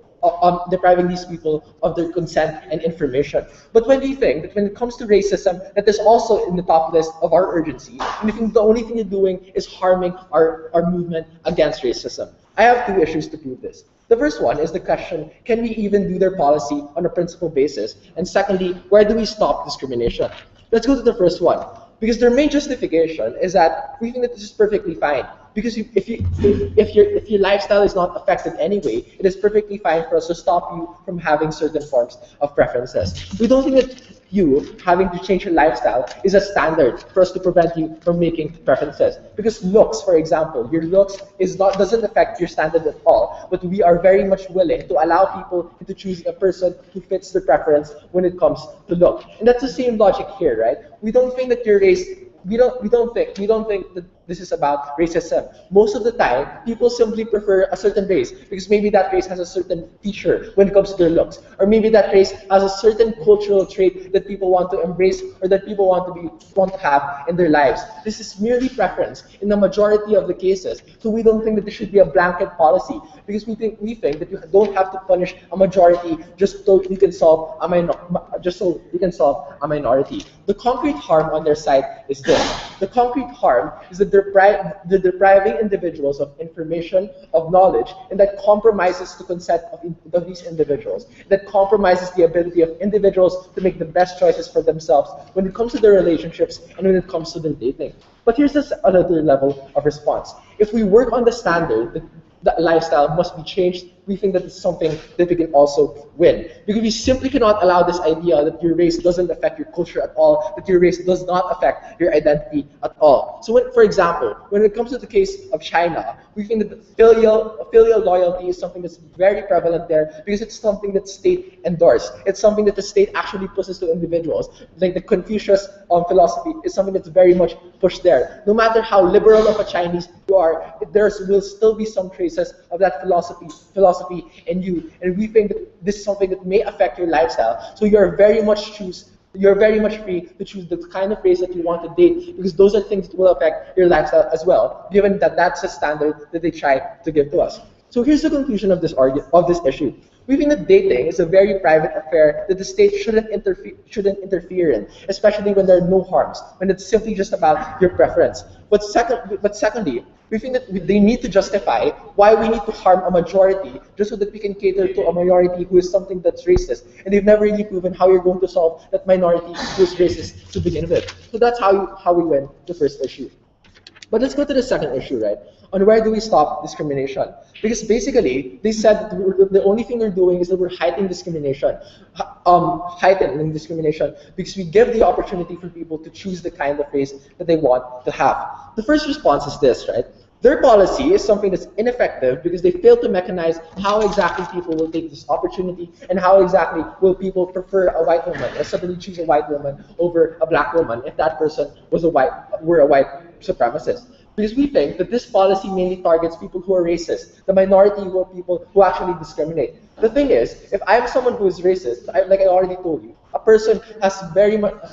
of their consent and information. But when we think that when it comes to racism, that is also in the top list of our urgency, and we think the only thing you're doing is harming our movement against racism. I have two issues to prove this. The first one is the question, can we even do their policy on a principle basis? And secondly, where do we stop discrimination? Let's go to the first one. Because their main justification is that we think that this is perfectly fine. Because if your lifestyle is not affected anyway, it is perfectly fine for us to stop you from having certain forms of preferences. We don't think that you having to change your lifestyle is a standard for us to prevent you from making preferences. Because looks, for example, your looks doesn't affect your standard at all, but we are very much willing to allow people to choose a person who fits their preference when it comes to look. And that's the same logic here, right? We don't think that your race we don't think that this is about racism. Most of the time, people simply prefer a certain race because maybe that race has a certain feature when it comes to their looks, or maybe that race has a certain cultural trait that people want to embrace or that people want to have in their lives. This is merely preference in the majority of the cases. So we don't think that there should be a blanket policy because we think that you don't have to punish a majority just so you can solve a minority. The concrete harm on their side is this. The concrete harm is that they're depriving individuals of information, of knowledge, and that compromises the consent of these individuals. That compromises the ability of individuals to make the best choices for themselves when it comes to their relationships and when it comes to their dating. But here's another level of response. If we work on the standard that lifestyle must be changed, we think that it's something that we can also win. Because we simply cannot allow this idea that your race doesn't affect your culture at all, that your race does not affect your identity at all. So for example, when it comes to the case of China, we think that filial loyalty is something that's very prevalent there because it's something that's state endorsed. It's something that the state actually pushes to individuals. Like the Confucius philosophy is something that's very much pushed there. No matter how liberal of a Chinese you are, there will still be some traces of that philosophy in you, and we think that this is something that may affect your lifestyle. So you're very much free to choose the kind of race that you want to date, because those are things that will affect your lifestyle as well, given that that's a standard that they try to give to us. So here's the conclusion of this issue. We think that dating is a very private affair that the state shouldn't interfere in, especially when there are no harms, when it's simply just about your preference. But secondly, We think that they need to justify why we need to harm a majority just so that we can cater to a minority who is something that's racist. And they've never really proven how you're going to solve that minority who is racist to begin with. So that's how we win the first issue. But let's go to the second issue, right? On where do we stop discrimination? Because basically, they said that the only thing they're doing is that we're heightening discrimination. Heightening discrimination because we give the opportunity for people to choose the kind of race that they want to have. The first response is this, right? Their policy is something that's ineffective because they fail to mechanize how exactly people will take this opportunity and how exactly will people prefer a white woman or suddenly choose a white woman over a black woman if that person were a white supremacist. Because we think that this policy mainly targets people who are racist, the minority who are people who actually discriminate. The thing is, if I'm someone who is racist, like I already told you, a person has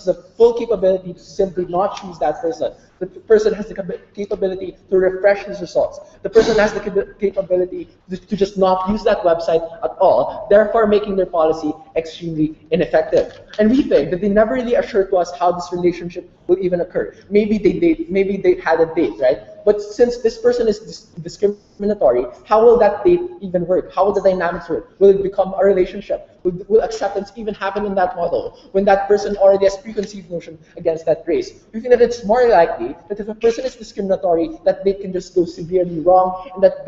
a full capability to simply not choose that person. The person has the capability to refresh his results. The person has the capability to just not use that website at all, therefore making their policy extremely ineffective. And we think that they never really assured to us how this relationship will even occur. Maybe they had a date, right? But since this person is discriminatory, how will that date even work? How will the dynamics work? Will it become a relationship? Will acceptance even happen in that model when that person already has preconceived notion against that race? We think that it's more likely that if a person is discriminatory, that they can just go severely wrong, and that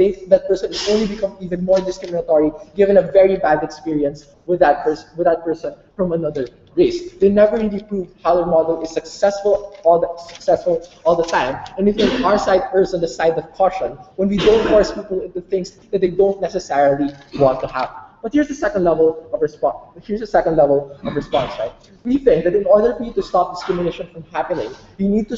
person will only become even more discriminatory given a very bad experience with that person from another race. They never really proved how their model is successful all the time. And we think our side errs on the side of caution when we don't force people into things that they don't necessarily want to have. But here's the second level of response. Right? We think that in order for you to stop discrimination from happening, you need to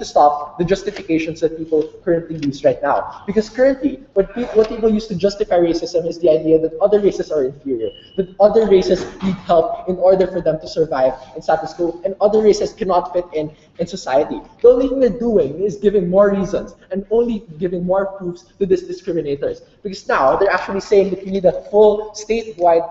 stop the justifications that people currently use right now. Because currently, what people use to justify racism is the idea that other races are inferior, that other races need help in order for them to survive in status quo, and other races cannot fit in society. The only thing they're doing is giving more reasons and only giving more proofs to these discriminators. Because now they're actually saying that you need a full statewide,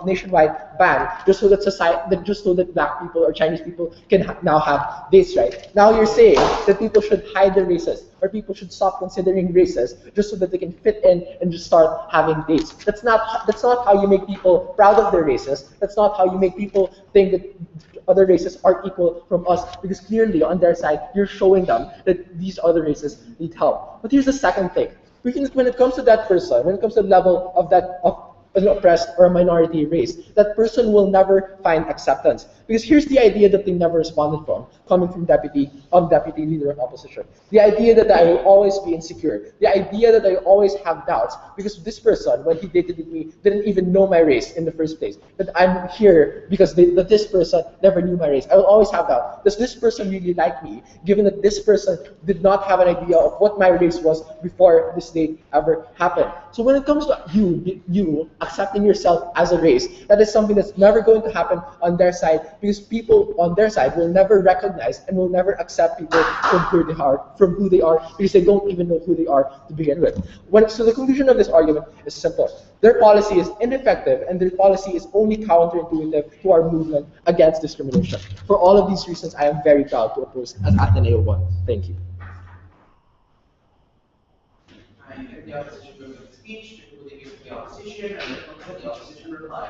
nationwide ban just so that black people or Chinese people can now have dates, right? Now you're saying that people should hide their races or people should stop considering races just so that they can fit in and just start having dates. That's not how you make people proud of their races. That's not how you make people think that other races are equal from us, because clearly on their side, you're showing them that these other races need help. But here's the second thing. We think that when it comes to that person, when it comes to the level of an oppressed or a minority race, that person will never find acceptance. Because here's the idea that they never responded from, coming from deputy leader of opposition. The idea that I will always be insecure. The idea that I always have doubts. Because this person, when he dated with me, didn't even know my race in the first place. That I'm here because that this person never knew my race. I will always have doubt. Does this person really like me? Given that this person did not have an idea of what my race was before this date ever happened. So when it comes to you accepting yourself as a race, that is something that's never going to happen on their side, because people on their side will never recognize and will never accept people from who they are, because they don't even know who they are to begin with. So the conclusion of this argument is simple. Their policy is ineffective, and their policy is only counterintuitive to our movement against discrimination. For all of these reasons, I am very proud to oppose as Ateneo 1. Thank you. I hear the opposition group of speech, will they give the opposition, and let the opposition reply.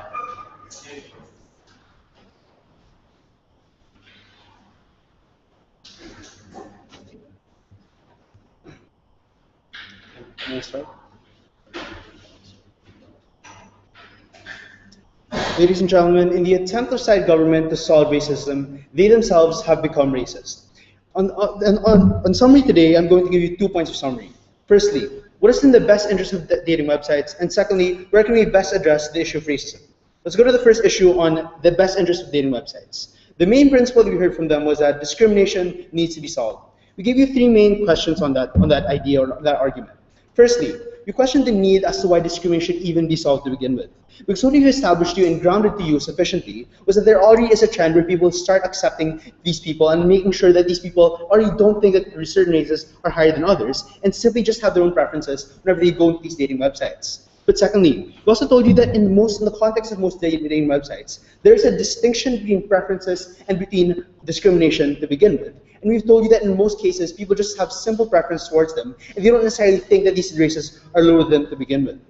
Ladies and gentlemen, in the attempt of side government to solve racism, they themselves have become racist. On summary today, I'm going to give you 2 points of summary. Firstly, what is in the best interest of dating websites? And secondly, where can we best address the issue of racism? Let's go to the first issue on the best interest of dating websites. The main principle that we heard from them was that discrimination needs to be solved. We gave you 3 main questions on that idea or that argument. Firstly, we questioned the need as to why discrimination should even be solved to begin with. Because what we've established to you and grounded to you sufficiently was that there already is a trend where people start accepting these people and making sure that these people already don't think that certain races are higher than others and simply just have their own preferences whenever they go into these dating websites. But secondly, we also told you that in the context of most dating websites, there is a distinction between preferences and between discrimination to begin with. And we've told you that in most cases, people just have simple preference towards them, and they don't necessarily think that these races are lower than them to begin with.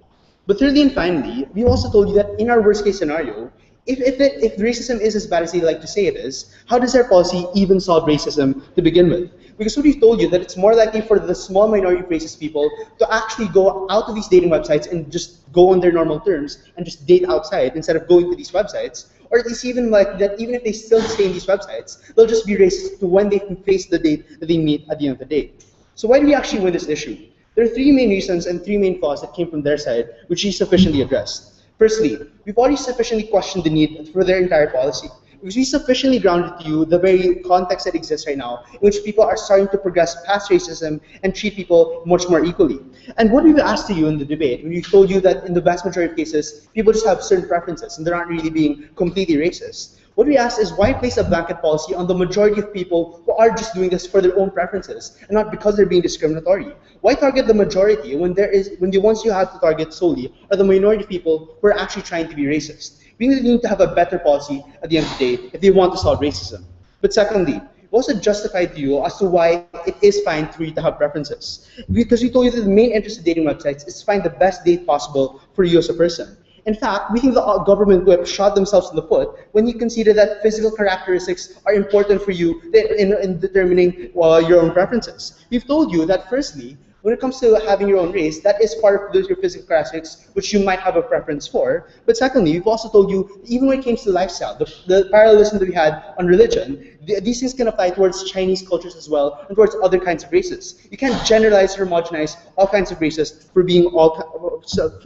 But thirdly and finally, we also told you that in our worst case scenario, if racism is as bad as they like to say it is, how does our policy even solve racism to begin with? Because we've told you that it's more likely for the small minority of racist people to actually go out to these dating websites and just go on their normal terms and just date outside instead of going to these websites. Or at least even like that, even if they still stay in these websites, they'll just be racist to when they can face the date that they meet at the end of the day. So why do we actually win this issue? There are three main reasons and three main flaws that came from their side, which we sufficiently addressed. Firstly, we've already sufficiently questioned the need for their entire policy, because we sufficiently grounded to you the very context that exists right now, in which people are starting to progress past racism and treat people much more equally. And what we've asked to you in the debate, when we told you that in the vast majority of cases, people just have certain preferences and they're not really being completely racist, what we asked is why place a blanket policy on the majority of people who are just doing this for their own preferences and not because they're being discriminatory? Why target the majority when the ones you have to target solely are the minority of people who are actually trying to be racist? We need to have a better policy at the end of the day if they want to solve racism. But secondly, we also justified to you as to why it is fine for you to have preferences. Because we told you that the main interest of dating websites is to find the best date possible for you as a person. In fact, we think the government would have shot themselves in the foot when you consider that physical characteristics are important for you in determining your own preferences. We've told you that firstly, when it comes to having your own race, that is part of your physical characteristics, which you might have a preference for. But secondly, we've also told you, even when it comes to lifestyle, the parallelism that we had on religion, these things can apply towards Chinese cultures as well, and towards other kinds of races. You can't generalize or homogenize all kinds of races for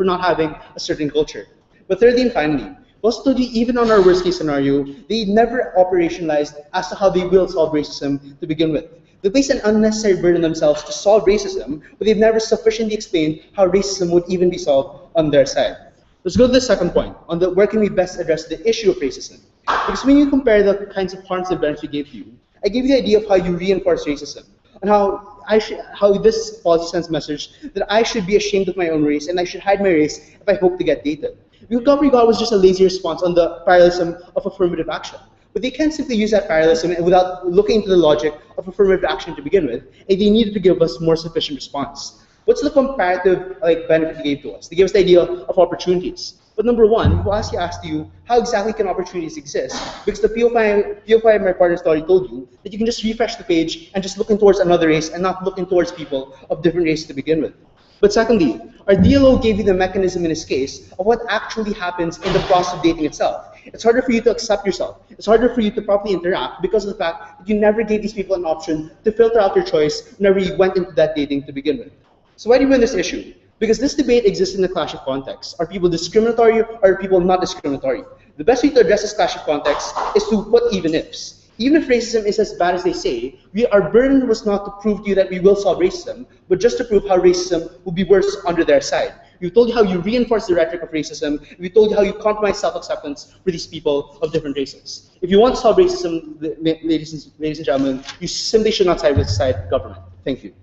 not having a certain culture. But thirdly and finally, we also told you, even on our worst case scenario, they never operationalized as to how they will solve racism to begin with. They place an unnecessary burden on themselves to solve racism, but they've never sufficiently explained how racism would even be solved on their side. Let's go to the second point, on where can we best address the issue of racism. Because when you compare the kinds of harms and benefits we gave to you, I gave you the idea of how you reinforce racism, and how this policy sends a message that I should be ashamed of my own race and I should hide my race if I hope to get dated. What we got was just a lazy response on the parallelism of affirmative action. But they can't simply use that parallelism without looking into the logic of affirmative action to begin with, and they needed to give us more sufficient response. What's the comparative benefit they gave to us? They gave us the idea of opportunities. But number one, we asked you, how exactly can opportunities exist? Because the PO5 my partner's already told you that you can just refresh the page and just looking towards another race and not looking towards people of different races to begin with. But secondly, our DLO gave you the mechanism in this case of what actually happens in the process of dating itself. It's harder for you to accept yourself. It's harder for you to properly interact because of the fact that you never gave these people an option to filter out their choice whenever you went into that dating to begin with. So why do you win this issue? Because this debate exists in a clash of contexts. Are people discriminatory or are people not discriminatory? The best way to address this clash of contexts is to put even ifs. Even if racism is as bad as they say, our burden was not to prove to you that we will solve racism, but just to prove how racism will be worse under their side. We told you how you reinforce the rhetoric of racism. We told you how you compromise self-acceptance for these people of different races. If you want to solve racism, ladies and gentlemen, you simply should not side with the side of government. Thank you.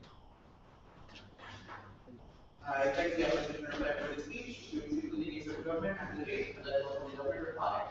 I thank the opposition member for the speech. We will the leaders of government and the debate, and then we'll over to reply.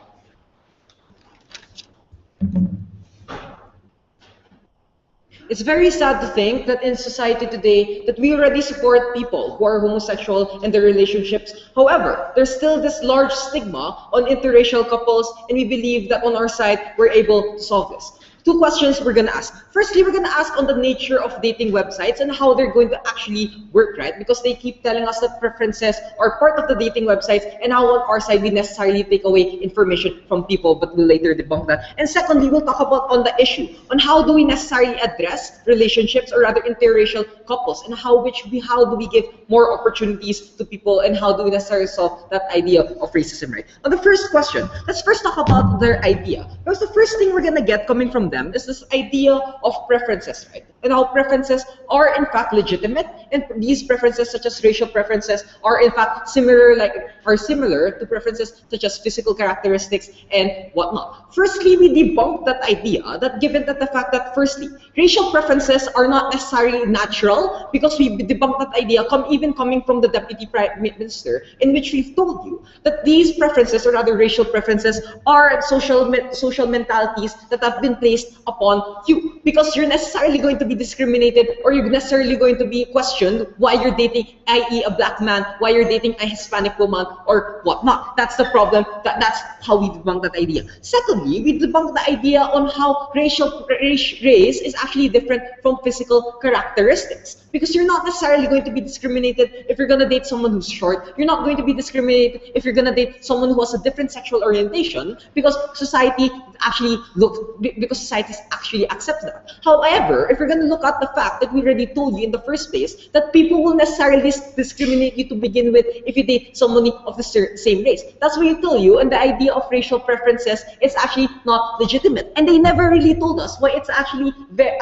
It's very sad to think that in society today that we already support people who are homosexual and their relationships. However, there's still this large stigma on interracial couples, and we believe that on our side we're able to solve this. Two questions we're going to ask. Firstly, we're going to ask on the nature of dating websites and how they're going to actually work, right? Because they keep telling us that preferences are part of the dating websites, and how on our side we necessarily take away information from people, but we'll later debunk that. And secondly, we'll talk about on the issue, on how do we necessarily address relationships or rather interracial couples, and how do we give more opportunities to people, and how do we necessarily solve that idea of racism, right? On the first question, let's first talk about their idea. Because the first thing we're going to get coming from them is this idea of preferences, right? and how preferences are in fact legitimate, and these preferences such as racial preferences are in fact similar to preferences such as physical characteristics and whatnot. Firstly, we debunk that idea that given that the fact that firstly, racial preferences are not necessarily natural, because we debunk that idea even coming from the Deputy Prime Minister, in which we've told you that these preferences, or rather racial preferences, are social mentalities that have been placed upon you, because you're necessarily going to be discriminated, or you're necessarily going to be questioned why you're dating, i.e. a black man, why you're dating a Hispanic woman, or whatnot. That's the problem. That's how we debunk that idea. Secondly, we debunk the idea on how race is actually different from physical characteristics, because you're not necessarily going to be discriminated if you're going to date someone who's short. You're not going to be discriminated if you're going to date someone who has a different sexual orientation, because society actually accepts that. However, if you're going to look at the fact that we already told you in the first place that people will necessarily discriminate you to begin with if you date somebody of the same race, that's why we tell you, and the idea of racial preferences is actually not legitimate. And they never really told us why it's actually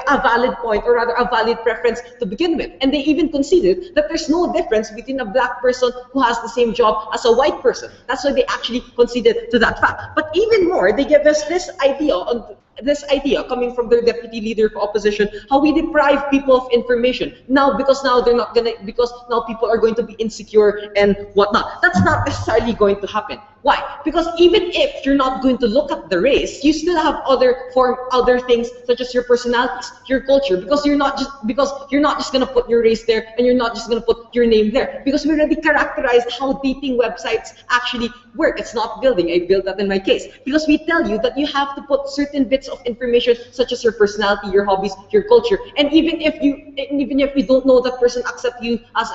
a valid point, or rather a valid preference to begin with. And they even conceded that there's no difference between a black person who has the same job as a white person. That's why they actually conceded to that fact. But even more, they give us this idea coming from their deputy leader of opposition, how we deprive people of information because now people are going to be insecure and whatnot. That's not necessarily going to happen. Why? Because even if you're not going to look at the race, you still have other things such as your personalities, your culture, because you're not just going to put your race there, and you're not just going to put your name there, because we already characterized how dating websites actually work. It's not building. I built that in my case, because we tell you that you have to put certain bits of information such as your personality, your hobbies, your culture, and even if you don't know that person accept you as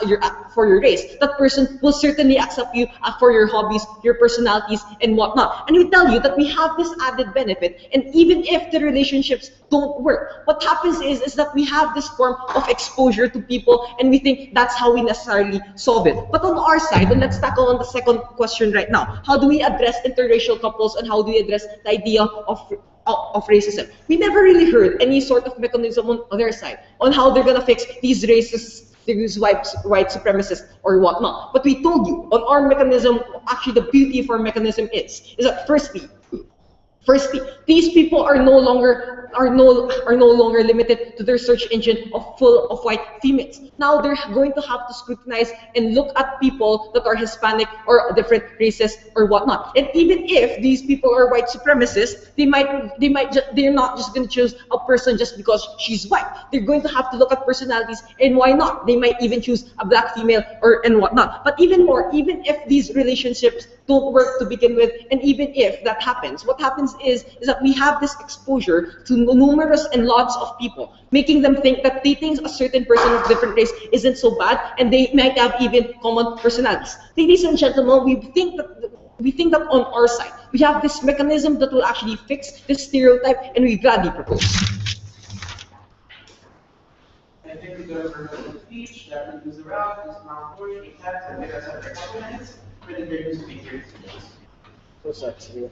for your race, that person will certainly accept you for your hobbies, your personalities, and whatnot. And we tell you that we have this added benefit, and even if the relationships don't work, what happens is that we have this form of exposure to people, and we think that's how we necessarily solve it. But on our side, and let's tackle on the second question right now, how do we address interracial couples, and how do we address the idea of racism? We never really heard any sort of mechanism on their side on how they're gonna fix these racists, these white supremacists or whatnot. But we told you on our mechanism, actually the beauty of our mechanism is that firstly, these people are no longer limited to their search engine full of white females. Now they're going to have to scrutinize and look at people that are Hispanic or different races or whatnot. And even if these people are white supremacists, they're not just going to choose a person just because she's white. They're going to have to look at personalities, and why not? They might even choose a black female and whatnot. But even more, even if these relationships don't work to begin with, and even if that happens, what happens is that we have this exposure to numerous and lots of people, making them think that dating a certain person of different race isn't so bad, and they might have even common personalities. Ladies and gentlemen, we think that on our side, we have this mechanism that will actually fix this stereotype, and we gladly propose. I think we go for the speech, that concludes the round, this round 4, we have to make us have a couple minutes for the various speakers. So sexy.